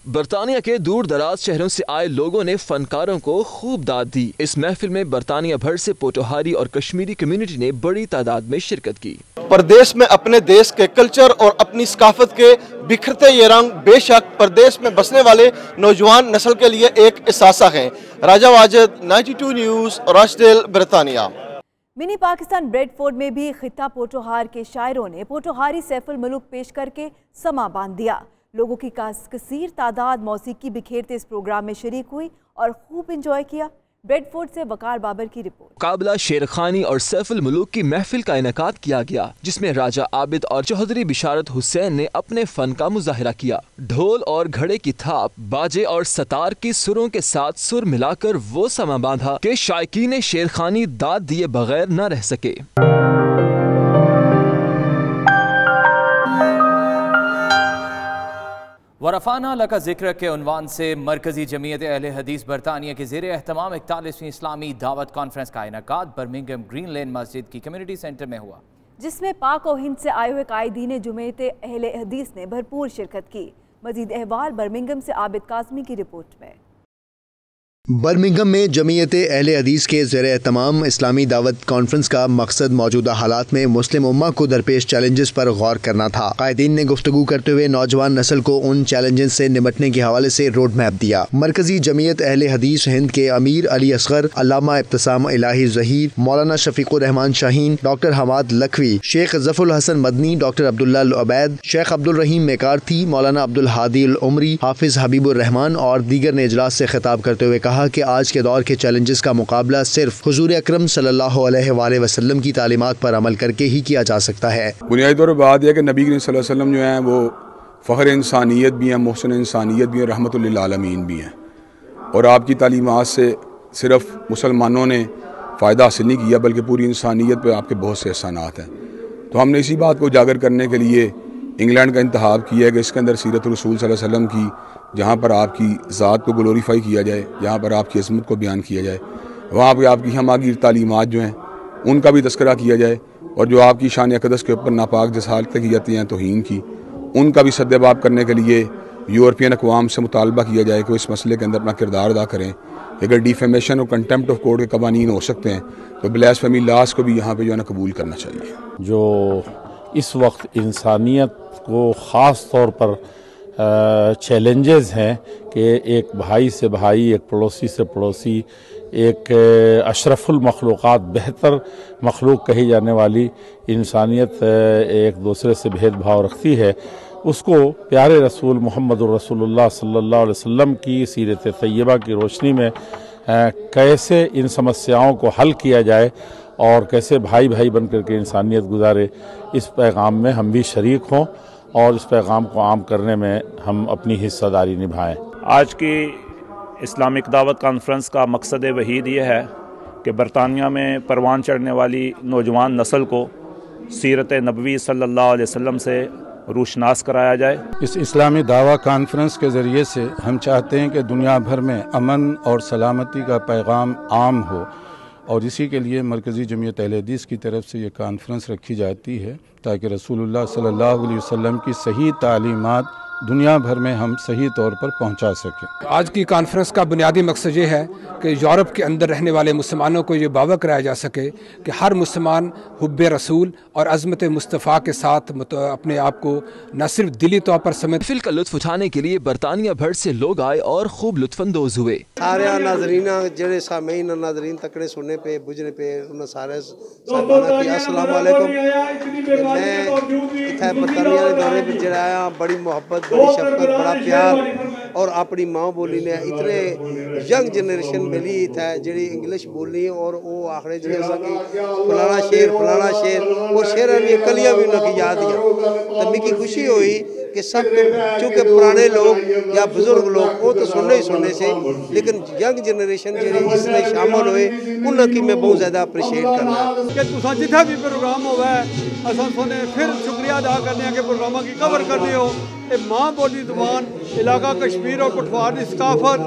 बरतानिया के दूर दराज शहरों से आए लोगों ने फनकारों को खूब दाद दी। इस महफिल में बरतानिया भर से पोटोहारी और कश्मीरी कम्युनिटी ने बड़ी तादाद में शिरकत की। प्रदेश में अपने देश के कल्चर और अपनी सकाफत के बिखरते ये रंग बेशक प्रदेश में बसने वाले नौजवान नस्ल के लिए एक एहसासा है। राजा वाजिद, 92 न्यूज़, राशडेल, बरतानिया। मिनी पाकिस्तान ब्रेडफोर्ड में भी खिता पोटोहार के शायरों ने पोटोहारी सैफुल मुल्क पेश करके समा बांध दिया। लोगों की कसीर तादाद मौसीकी बिखेरते इस प्रोग्राम में शरीक हुई और खूब इंजॉय किया। ब्रेडफोर्ड से वकार बाबर की रिपोर्ट। मुकाबला शेरखानी और सैफुल मुलूक की महफिल का इनेकाद किया गया, जिसमें राजा आबिद और चौधरी बिशारत हुसैन ने अपने फन का मुजाहिरा किया। ढोल और घड़े की थाप, बाजे और सतार की सुरों के साथ सुर मिलाकर वो समा बांधा कि शायकीन शेरखानी दाद दिए बगैर न रह सके। वरफाना लका जिक्र के उन्वान से मरकजी जमीयत अहले हदीस बरतानिया के ज़ेरे एहतमाम 41वीं इस्लामी दावत कॉन्फ्रेंस का इनेकाद बर्मिंघम ग्रीन लेन मस्जिद की कम्युनिटी सेंटर में हुआ, जिसमें पाक और हिंद से आए हुए कायदीन जमीयत अहले हदीस ने भरपूर शिरकत की। मजीद अहवाल बर्मिंघम से आबिद काज़मी की रिपोर्ट में। बर्मिंघम में जमीयत अहले हदीस के ज़ेरे एहतमाम इस्लामी दावत कॉन्फ्रेंस का मकसद मौजूदा हालात में मुस्लिम उम्मा को दरपेश चैलेंजेस पर गौर करना था। कायदीन ने गुफ्तगू करते हुए नौजवान नस्ल को उन चैलेंजेस से निपटने के हवाले से रोड मैप दिया। मरकजी जमीयत अहले हदीस हिंद के अमीर अली असगर, अल्लामा इब्तिसाम इलाही ज़हीर, मौलाना शफीकुर रहमान शाहीन, डॉक्टर हमाद लखवी, शेख ज़फरुल हसन मदनी, डॉक्टर अब्दुल्ला उबैद, शेख अब्दुल रहीम मेकारथी, मौलाना अब्दुल हादी अल उमरी, हाफिज हबीबुर रहमान और दीगर ने इजलास से खिताब करते हुए कहा कि आज के दौर के चैलेंजेस का मुकाबला सिर्फ हुजूर अकरम सल्लल्लाहु अलैहि वसल्लम की तालीमात पर अमल करके ही किया जा सकता है। बुनियादी तौर पर बात यह कि नबी करीम सल्लल्लाहु अलैहि वसल्लम जो हैं वो फ़ख्र इंसानियत भी हैं, मोहसिन इंसानियत भी हैं, रहमतुल लिल आलमीन भी हैं। और आपकी तालीमात से सिर्फ मुसलमानों ने फ़ायदा हासिल नहीं किया बल्कि पूरी इंसानियत पर आपके बहुत से एहसानात हैं। तो हमने इसी बात को उजागर करने के लिए इंग्लैंड का इंतखाब किया है कि इसके अंदर सीरत रसूल सल्लल्लाहु अलैहि वसल्लम की, जहाँ पर आपकी ज़ात को ग्लोरीफाई किया जाए, जहाँ पर आपकी अज़मत को बयान किया जाए, वहाँ पर आपकी हमागीर तालीमात जो हैं उनका भी तस्करा किया जाए, और जो आपकी शान अक़दस के ऊपर नापाक जसाल तक की जाती हैं तौहीन की, उनका भी सद्देबाब करने के लिए यूरोपियन अक़वाम से मुतालबा किया जाए कि वो इस मसले के अंदर अपना किरदार अदा करें। अगर डिफेमेशन और कंटेम्प्ट ऑफ कोर्ट के कवानीन हो सकते हैं तो ब्लास्फेमी लॉज को भी यहाँ पर जो है ना कबूल करना चाहिए। जो इस वक्त इंसानियत को ख़ास तौर पर चैलेंजेस हैं कि एक भाई से भाई, एक पड़ोसी से पड़ोसी, एक अशरफुल मखलूक़ात, बेहतर मखलूक कही जाने वाली इंसानियत एक दूसरे से भेदभाव रखती है, उसको प्यारे रसूल मोहम्मदुर रसूलुल्लाह सल्लल्लाहु अलैहि वसल्लम की सीरत तैयबा की रोशनी में कैसे इन समस्याओं को हल किया जाए और कैसे भाई भाई बन कर के इंसानियत गुजारे, इस पैगाम में हम भी शरीक हों और इस पैगाम को आम करने में हम अपनी हिस्सेदारी निभाएं। आज की इस्लामिक दावत कॉन्फ्रेंस का मकसद वहीद ये है कि बरतानिया में परवान चढ़ने वाली नौजवान नस्ल को सीरत नबवी सल्लल्लाहु अलैहि वसल्लम से रूशनास कराया जाए। इस इस्लामी दावा कॉन्फ्रेंस के ज़रिए से हम चाहते हैं कि दुनिया भर में अमन और सलामती का पैगाम आम हो, और इसी के लिए मरकज़ी जमीयत अहले हदीस की तरफ से ये कॉन्फ्रेंस रखी जाती है ताकि रसूलुल्लाह सल्लल्लाहु अलैहि वसल्लम की सही तालीमात दुनिया भर में हम सही तौर पर पहुंचा सकें। आज की कॉन्फ्रेंस का बुनियादी मकसद ये है कि यूरोप के अंदर रहने वाले मुसलमानों को ये बावर कराया जा सके कि हर मुसलमान हुब्बे रसूल और अज़मत मुस्तफ़ा के साथ अपने आप को न सिर्फ दिली तौर पर समेत महफिल का लुत्फ उठाने के लिए बरतानिया भर से लोग आए और खूब लुत्फानंदोज हुए। सारे नाजरीना जेड़े सामीन नाजरीन तकड़े सुनने पे बुझने पे उन्हें सारे साहबाना की अस्सलाम वालेकुम। मैं इत्थे बरतानिया के दौरे पर जड़ा आया, बड़ी मोहब्बत, बड़ी शफकत, बड़ा प्यार, और अपनी माँ बोली ने इतने यंग जनरेशन मिली इत्थे जेड़ी इंग्लिश बोलनी और वो आखड़े जी फलाना शेर और शेर दी कलियां भी उन्हें याद दिया। तो मिगी खुशी हुई कि सब चूँकि पुराने लोग या बुजुर्ग लोग वो तो सुनने ही सुनने से, लेकिन यंग जनरेशन जी इसमें शामिल हुए उन्हें मैं बहुत ज़्यादा अप्रिशिएट करना कि तुसा जितना भी प्रोग्राम होगा असा सोने फिर शुक्रिया अदा करने के प्रोग्राम की कवर करनी हो। ये माँ बोली जुबान इलाका कश्मीर और पठवार की सकाफत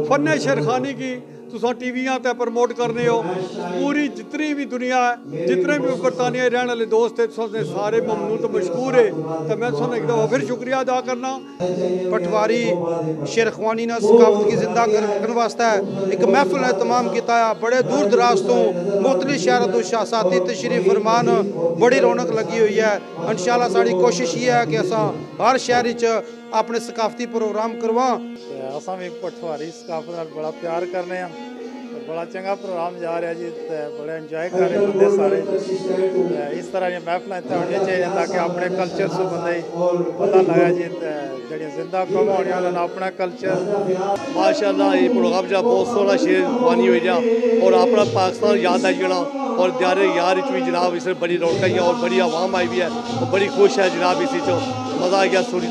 फन शेरखानी की तुसा टीवियां ते प्रमोट करने हो। पूरी जितनी भी दुनिया है, जितने भी बरतानिया रहने वाले दोस्त है, तुसें सारे ममनून तो मशकूर है। तो मैं तुसें एक दफ़ा फिर शुक्रिया अदा करना। पटवारी शेरखवानी ने सकाफत की जिंदा करने वास्ते एक महफिल ने तमाम किया। बड़े दूर दराज तो मुख्तलिफ शहरों तो शासाती तशरीफ फरमान बड़ी रौनक लगी हुई है। इंशाल्लाह साड़ी कोशिश ये है कि असा हर शहर अपने सकाफती प्रोग्राम करवा। असा भी पटवारी सकाफत बड़ा प्यार करने हैं, बड़ा चंगा प्रोग्राम जा रहा जी, बड़े इंजॉय कर रहे बंदे सारे। इस तरह दी महफिल इत्थे होनी चाहिए ताकि अपने कल्चर से बंदे पता लगा जी जी जिंदा कम होने अपना कल्चर। माशाअल्लाह ये प्रोग्राम जो बहुत सोहना शेरवानी हो जा और अपना पाकिस्तान याद आई जाना और द्यारे यार भी जनाब इस बड़ी रौनक है और बड़ी आवाम आई भी है और बड़ी खुश है जनाब। इसी चो मजा आ गया सुनी।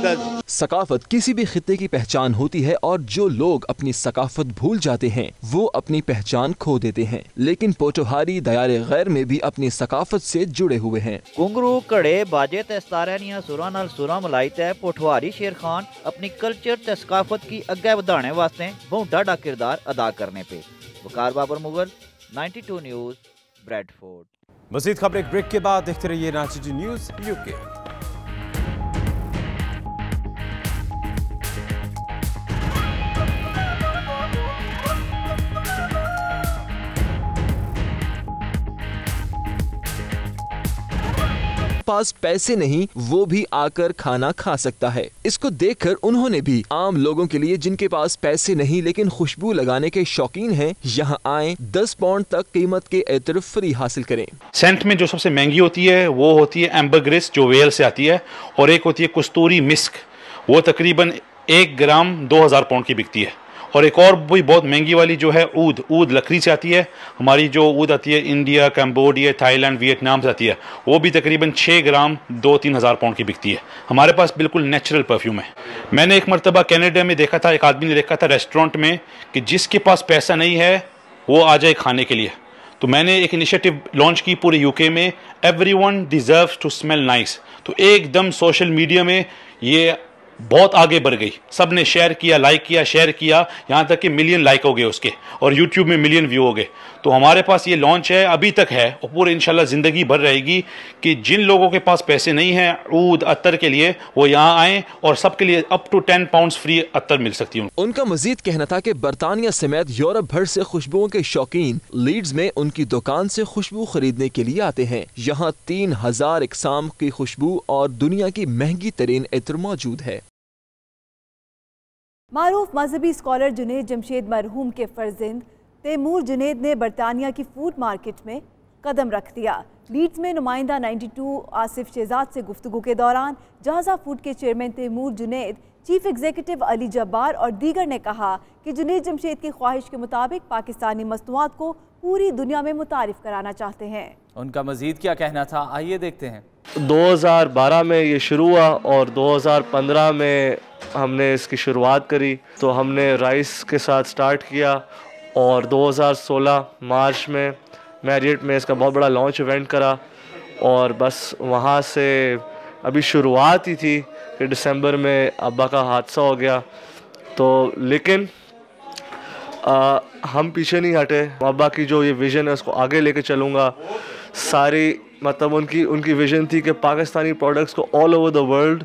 सकाफत किसी भी खित्ते की पहचान होती है और जो लोग अपनी सकाफत भूल जाते हैं वो अपनी पहचान खो देते हैं, लेकिन पोठोहारी दयारे गैर में भी अपनी सकाफत से जुड़े हुए हैं। घुंघरू घड़े बाजे ते सतारियां सुरां नाल सुरां मिलाई ते पोठोहारी शेर खान अपनी कल्चर ते सकाफत की अग्गे बढ़ाने वास्ते बहुत डाढ़ा किरदार अदा करने पे। वकार बाबर मुगल, 92 न्यूज़, ब्रेडफोर्ड। मज़ीद खबरें ब्रेक के बाद देखते रहिए 92 न्यूज़ यूके। पास पैसे नहीं वो भी आकर खाना खा सकता है। इसको देखकर उन्होंने भी आम लोगों के लिए जिनके पास पैसे नहीं लेकिन खुशबू लगाने के शौकीन हैं, यहाँ आए 10 पाउंड तक कीमत के इत्र फ्री हासिल करें। सेंट में जो सबसे महंगी होती है वो होती है एम्बरग्रिस जो वेल से आती है, और एक होती है कस्तूरी मिस्क, वो तकरीबन 1 ग्राम 2000 पाउंड की बिकती है। और एक और भी बहुत महंगी वाली जो है ऊद लकड़ी से आती है। हमारी जो ऊद आती है इंडिया, कंबोडिया, थाईलैंड, वियतनाम से आती है, वो भी तकरीबन 6 ग्राम 2-3 हज़ार पाउंड की बिकती है। हमारे पास बिल्कुल नेचुरल परफ्यूम है। मैंने एक मरतबा कनाडा में देखा था, एक आदमी ने देखा था रेस्टोरेंट में कि जिसके पास पैसा नहीं है वो आ जाए खाने के लिए। तो मैंने एक इनिशिएटिव लॉन्च की पूरे यूके में, everyone deserves to smell nice. तो एकदम सोशल मीडिया में ये बहुत आगे बढ़ गई, सब ने शेयर किया, लाइक किया, शेयर किया, यहाँ तक कि मिलियन लाइक हो गए उसके, और यूट्यूब में मिलियन व्यू हो गए। तो हमारे पास ये लॉन्च है, अभी तक है, और पूरे इंशाल्लाह ज़िंदगी भर रहेगी कि जिन लोगों के पास पैसे नहीं हैं ऊद अत्तर के लिए वो यहाँ आएँ, और सबके लिए अप टू 10 पाउंड फ्री अत्तर मिल सकती है। उनका मजीद कहना था कि बरतानिया समेत यूरोप भर से खुशबुओं के शौकीन लीड्स में उनकी दुकान से खुशबू खरीदने के लिए आते हैं। यहाँ 3000 इकसाम की खुशबू और दुनिया की महंगी तरीन इत्र मौजूद है। मारूफ मजहबी स्कॉलर जुनेद जमशेद मरहूम के फर्जंद तैमूर जुनेद ने बरतानिया की फूड मार्केट में कदम रख दिया। लीड्स में नुमाइंदा 92 आसिफ शहजाद से गुफ्तगू के दौरान जहाज़ा फूड के chairman Taimur Junaid, chief executive Ali Jabbar और दीगर ने कहा कि जुनेद जमशेद की ख्वाहिश के मुताबिक पाकिस्तानी मसनूआत को पूरी दुनिया में मुतारिफ कराना चाहते हैं। उनका मजीद क्या कहना था, आइए देखते हैं। 2012 में ये शुरू हुआ और 2015 में हमने इसकी शुरुआत करी। तो हमने राइस के साथ स्टार्ट किया और 2016 मार्च में मैरियट में इसका बहुत बड़ा लॉन्च इवेंट करा, और बस वहाँ से अभी शुरुआत ही थी कि दिसंबर में अब्बा का हादसा हो गया। तो लेकिन हम पीछे नहीं हटे, अब्बा की जो ये विज़न है उसको आगे लेके चलूँगा। सारी मतलब उनकी विज़न थी कि पाकिस्तानी प्रोडक्ट्स को ऑल ओवर द वर्ल्ड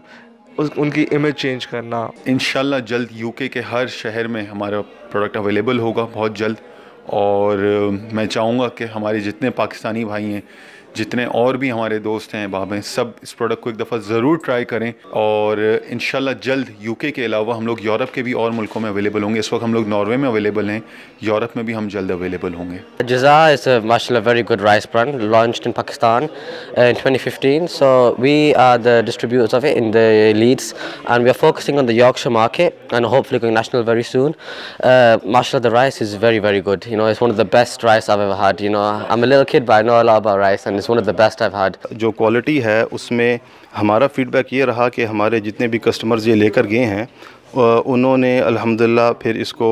उनकी इमेज चेंज करना। इंशाल्लाह जल्द यूके के हर शहर में हमारा प्रोडक्ट अवेलेबल होगा बहुत जल्द, और मैं चाहूँगा कि हमारे जितने पाकिस्तानी भाई हैं, जितने और भी हमारे दोस्त हैं बाब हैं, सब इस प्रोडक्ट को एक दफ़ा ज़रूर ट्राई करें, और इंशाल्लाह जल्द यूके के अलावा हम लोग यूरोप के भी और मुल्कों में अवेलेबल होंगे। इस वक्त हम लोग नॉर्वे में अवेलेबल हैं, यूरोप में भी हम जल्द अवेलेबल होंगे। Jaza is a mashallah very good rice brand launched in Pakistan in 2015. So we are the distributors of it in the Leeds, and we are focusing on the Yorkshire market and hopefully going national very soon. Mashallah, the rice is very, very good. You know, it's one of the best rice I've ever had. You know, I'm a little kid, but I know a lot about rice, and it's one of the best I've had. जो quality है उसमें हमारा feedback ये रहा कि हमारे जितने भी कस्टमर्स ये लेकर गए हैं उन्होंने अल्हम्दुलिल्लाह फिर इसको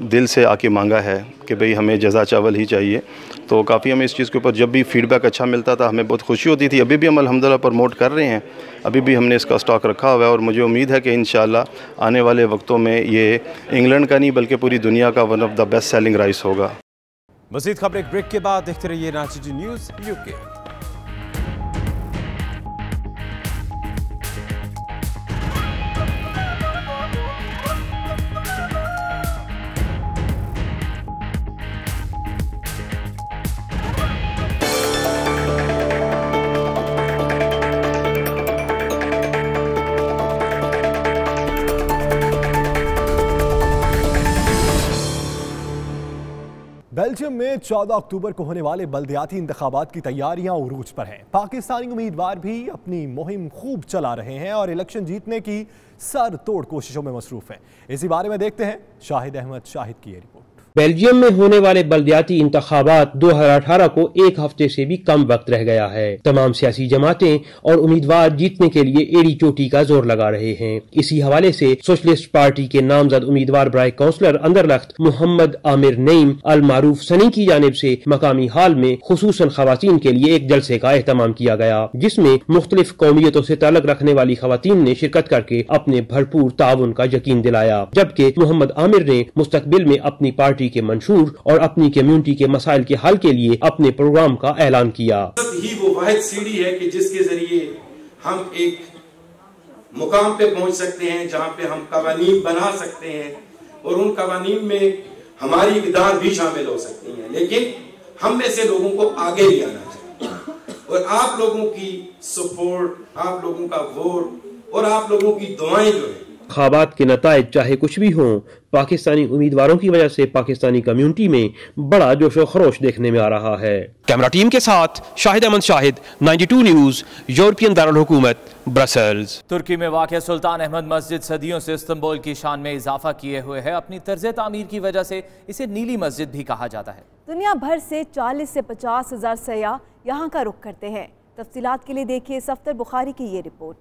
दिल से आके मांगा है कि भाई हमें जज़ा चावल ही चाहिए। तो काफ़ी हमें इस चीज़ के ऊपर जब भी फीडबैक अच्छा मिलता था हमें बहुत खुशी होती थी। अभी भी हम अल्हम्दुलिल्लाह प्रमोट कर रहे हैं अभी भी हमने इसका स्टॉक रखा हुआ है और मुझे उम्मीद है कि इंशाअल्लाह आने वाले वक्तों में ये इंग्लैंड का नहीं बल्कि पूरी दुनिया का one of the best selling rice होगा। मज़ीद खबरें ब्रेक के बाद देखते रहिए रांची न्यूज़ यूके। बेल्जियम में 14 अक्टूबर को होने वाले बल्दियाती इंतखाबात की तैयारियां उरूज पर हैं। पाकिस्तानी उम्मीदवार भी अपनी मुहिम खूब चला रहे हैं और इलेक्शन जीतने की सर तोड़ कोशिशों में मसरूफ हैं। इसी बारे में देखते हैं शाहिद अहमद शाहिद की ये रिपोर्ट। बेल्जियम में होने वाले बल्दियाती इंतखाबात 2018 को एक हफ्ते से भी कम वक्त रह गया है। तमाम सियासी जमातें और उम्मीदवार जीतने के लिए एड़ी चोटी का जोर लगा रहे हैं। इसी हवाले से सोशलिस्ट पार्टी के नामजद उम्मीदवार बराए काउंसलर अंदरलख्त मोहम्मद आमिर नईम अल मारूफ सनी की जानिब से मकामी हाल में खुसूसन खवातीन के लिए एक जलसे का एहतमाम किया गया, जिसमें मुख्तलिफ कौमियतों से ताल्लुक रखने वाली खवातीन ने शिरकत करके अपने भरपूर ताउन का यकीन दिलाया। जबकि मोहम्मद आमिर ने मुस्तकबिल में अपनी पार्टी के मंशूर और अपनी कम्युनिटी के मसाइल के हल के लिए अपने प्रोग्राम का ऐलान किया। ही वो वाहिद सीढ़ी है कि जिसके जरिए हम एक मुकाम पे पहुंच सकते हैं जहां पे हम कवानीन बना सकते हैं और उन कवानीन में हमारी विधान भी शामिल हो सकती हैं, लेकिन हम में से लोगों को आगे ले आना चाहिए और आप लोगों की सपोर्ट, आप लोगों का वोट और आप लोगों की दुआएं जो है। इंतखाबात के नताइज चाहे कुछ भी हों, पाकिस्तानी उम्मीदवारों की वजह से पाकिस्तानी कम्युनिटी में बड़ा जोशो खरोश देखने में आ रहा है। कैमरा टीम के साथ शाहिद अहमद शाहिद, 92 न्यूज़, यूरोपियन दारुल हुकूमत, ब्रसेल्स। तुर्की में वाक़ सुल्तान अहमद मस्जिद सदियों से इस्तांबुल की शान में इजाफा किए हुए है। अपनी तर्ज तामीर की वजह से इसे नीली मस्जिद भी कहा जाता है। दुनिया भर से 40 से 50 हजार सयाह यहाँ का रुख करते हैं। तफसीलात के लिए देखिए सफ्तर बुखारी की ये रिपोर्ट।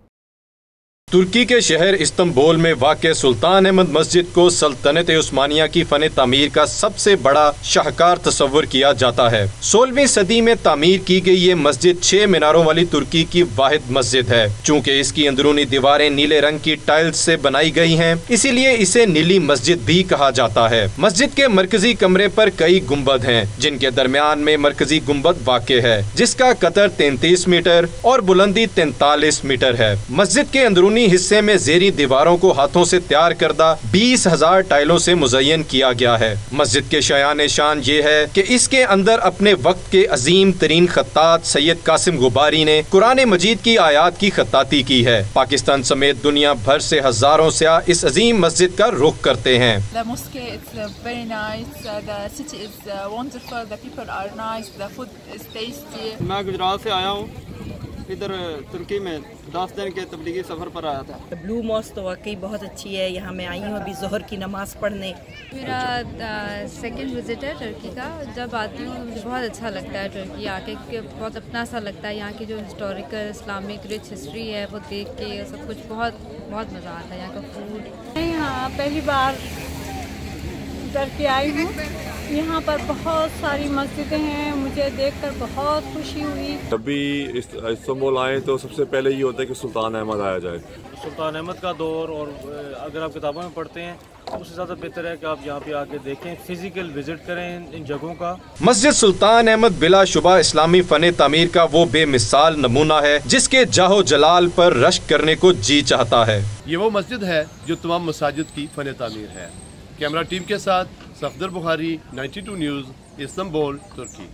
तुर्की के शहर इस्तांबुल में वाक़ सुल्तान अहमद मस्जिद को सल्तनत उस्मानिया की फन तामीर का सबसे बड़ा शाहकार तस्वर किया जाता है। 16वीं सदी में तामीर की गई ये मस्जिद 6 मीनारों वाली तुर्की की वाहिद मस्जिद है। चूँकि इसकी अंदरूनी दीवारें नीले रंग की टाइल्स से बनाई गई हैं, इसीलिए इसे नीली मस्जिद भी कहा जाता है। मस्जिद के मरकजी कमरे पर कई गुम्बद हैं, जिनके दरमियान में मरकजी गुम्बद वाक़ है, जिसका कतर 33 मीटर और बुलंदी 43 मीटर है। मस्जिद के अंदरूनी हिस्से में जेरी दीवारों को हाथों से तैयार करदा 20,000 टाइलों से मुज़य्यन किया गया है। मस्जिद के शायान शान ये है कि इसके अंदर अपने वक्त के अजीम तरीन खत्तात सैयद कासिम गुबारी ने कुरान मजीद की आयात की खत्ताती की है। पाकिस्तान समेत दुनिया भर से हजारों सयाह इस अजीम मस्जिद का रुख करते हैं। मैं गुजरात से आया हूँ, इधर तुर्की में 10 दिन के तबलीगी सफ़र पर आया था। ब्लू मॉस्क तो वाकई बहुत अच्छी है। यहाँ मैं आई हूँ अभी ज़ोहर की नमाज़ पढ़ने। मेरा सेकंड विजिट है तुर्की का। जब आती हूँ मुझे बहुत अच्छा लगता है तुर्की आके, बहुत अपना सा लगता है। यहाँ की जो हिस्टोरिकल इस्लामिक रिच हिस्ट्री है वो देख के सब कुछ बहुत मज़ा आता है। यहाँ का फूड। यहाँ पहली बार तुर्की आई हूँ। यहाँ पर बहुत सारी मस्जिदें हैं, मुझे देखकर बहुत खुशी हुई। जब भी इस्तांबुल आए तो सबसे पहले ये होता है कि सुल्तान अहमद आया जाए। सुल्तान अहमद का दौर, और अगर आप किताबों में पढ़ते हैं तो उससे ज़्यादा बेहतर है कि आप यहाँ पे आके देखें, फिजिकल विजिट करें इन जगहों का। मस्जिद सुल्तान अहमद बिलाशुबा इस्लामी फन तामीर का वो बेमिसाल नमूना है जिसके जाहो जलाल पर रश्क करने को जी चाहता है। ये वो मस्जिद है जो तमाम मसाजिद की फन तामीर है। कैमरा टीम के साथ सफदर बुखारी, 92 न्यूज़, इस्तांबुल, तुर्की।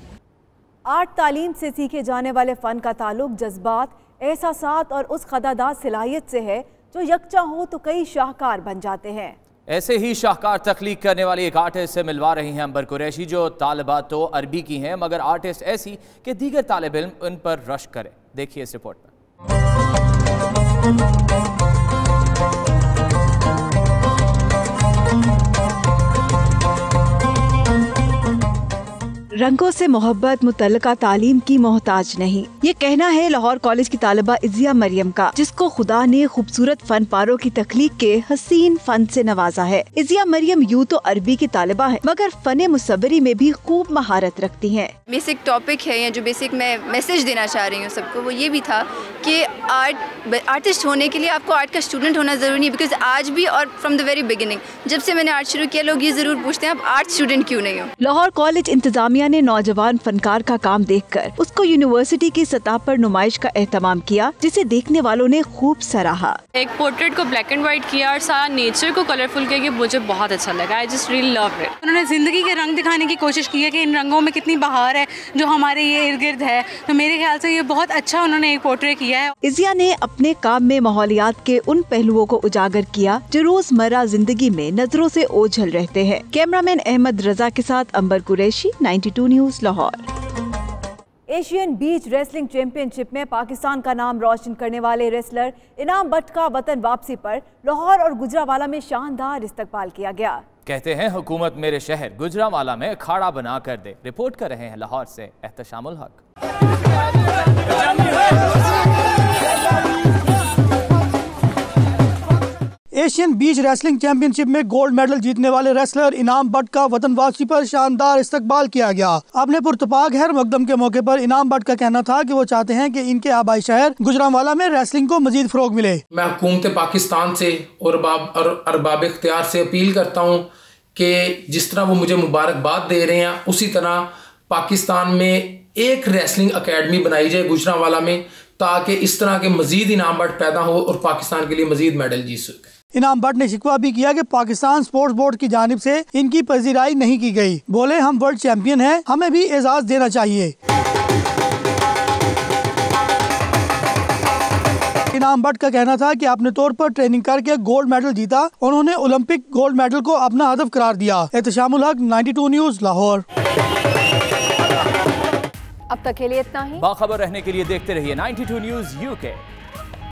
आर्ट तालीम से सीखे जाने वाले फ़न का ताल्लुक जज्बात, एहसासात और उस खदादात सलाहियत से है जो यकजा हो तो कई शाहकार बन जाते हैं। ऐसे ही शाहकार तख्लीक करने वाली एक आर्टिस्ट से मिलवा रही हैं अंबर कुरैशी, जो तालिबात तो अरबी की हैं मगर आर्टिस्ट ऐसी कि दीगर तालिब इल्म उन पर रश्क करे। देखिए इस रिपोर्ट में। रंगों से मोहब्बत मुतल्लका तालीम की मोहताज नहीं, ये कहना है लाहौर कॉलेज की तालिबा इज़िया मरियम का, जिसको खुदा ने खूबसूरत फन पारों की तख्लीक के हसीन फन से नवाजा है। इज़िया मरियम यूं तो अरबी की तालिबा है, मगर फन मुसव्वरी में भी खूब महारत रखती हैं। बेसिक टॉपिक है या जो बेसिक मैं मैसेज देना चाह रही हूँ सबको, वो ये भी था कि आर्टिस्ट होने के लिए आपको आर्ट का स्टूडेंट होना जरूरी नहीं। बिकॉज आज भी और फ्रॉम द वेरी बिगिनिंग जब से मैंने आर्ट शुरू किया, लोग ये जरूर पूछते हैं आप आर्ट स्टूडेंट क्यों नहीं हो। लाहौर कॉलेज इंतजामिया ने नौजवान फनकार का काम देखकर उसको यूनिवर्सिटी की सतह पर नुमाइश का एहतमाम किया, जिसे देखने वालों ने खूब सराहा। एक पोर्ट्रेट को ब्लैक एंड व्हाइट किया और सारा नेचर को कलरफुल किया, मुझे बहुत अच्छा लगा। I just really love it. उन्होंने जिंदगी के रंग दिखाने की कोशिश की है कि इन रंगों में कितनी बहार है जो हमारे ये इर्द गिर्द है, तो मेरे ख्याल से ये बहुत अच्छा उन्होंने एक पोर्ट्रेट किया है। इज़िया ने अपने काम में माहौलियात के उन पहलुओं को उजागर किया जो रोजमर्रा जिंदगी में नजरों से ओझल रहते हैं। कैमरामैन अहमद रजा के साथ अंबर कुरैशी, 92 न्यूज़ लाहौर। एशियन बीच रेसलिंग चैंपियनशिप में पाकिस्तान का नाम रोशन करने वाले रेसलर इनाम भट्ट का वतन वापसी पर लाहौर और गुजरावाला में शानदार इस्तकबाल किया गया। कहते हैं हुकूमत मेरे शहर गुजरावाला में अखाड़ा बना कर दे। रिपोर्ट कर रहे हैं लाहौर से एहतशामुल हक। एशियन बीच रेसलिंग चैंपियनशिप में गोल्ड मेडल जीतने वाले रेसलर इनाम भट्ट का वतन वापसी पर शानदार इस्तकबाल किया गया। अपने पुरतपाक हैर मकदम के मौके पर इनाम भट्ट का कहना था कि वो चाहते हैं कि इनके आबाई शहर गुजरांवाला में रेसलिंग को मजीद फरोग मिले। मैं हुकूमत पाकिस्तान से और अरबाब इख्तियार से अपील करता हूँ कि जिस तरह वो मुझे मुबारकबाद दे रहे हैं, उसी तरह पाकिस्तान में एक रेसलिंग अकेडमी बनाई जाए गुजरांवाला में, ताकि इस तरह के मजीद इनाम भट्ट पैदा हो और पाकिस्तान के लिए मजीद मेडल जीत सके। इनाम भट्ट ने शिकवा भी किया कि पाकिस्तान स्पोर्ट्स बोर्ड की जानिब से इनकी पजीराई नहीं की गई। बोले हम वर्ल्ड चैंपियन हैं, हमें भी एजाज देना चाहिए। इनाम भट्ट का कहना था कि अपने तौर पर ट्रेनिंग करके गोल्ड मेडल जीता। उन्होंने ओलंपिक गोल्ड मेडल को अपना हदफ करार दिया। एहतशामुल हक, 92 न्यूज़ लाहौर। अब तक के लिए इतना ही। बाखबर रहने के लिए देखते रहिए 92 न्यूज़ UK।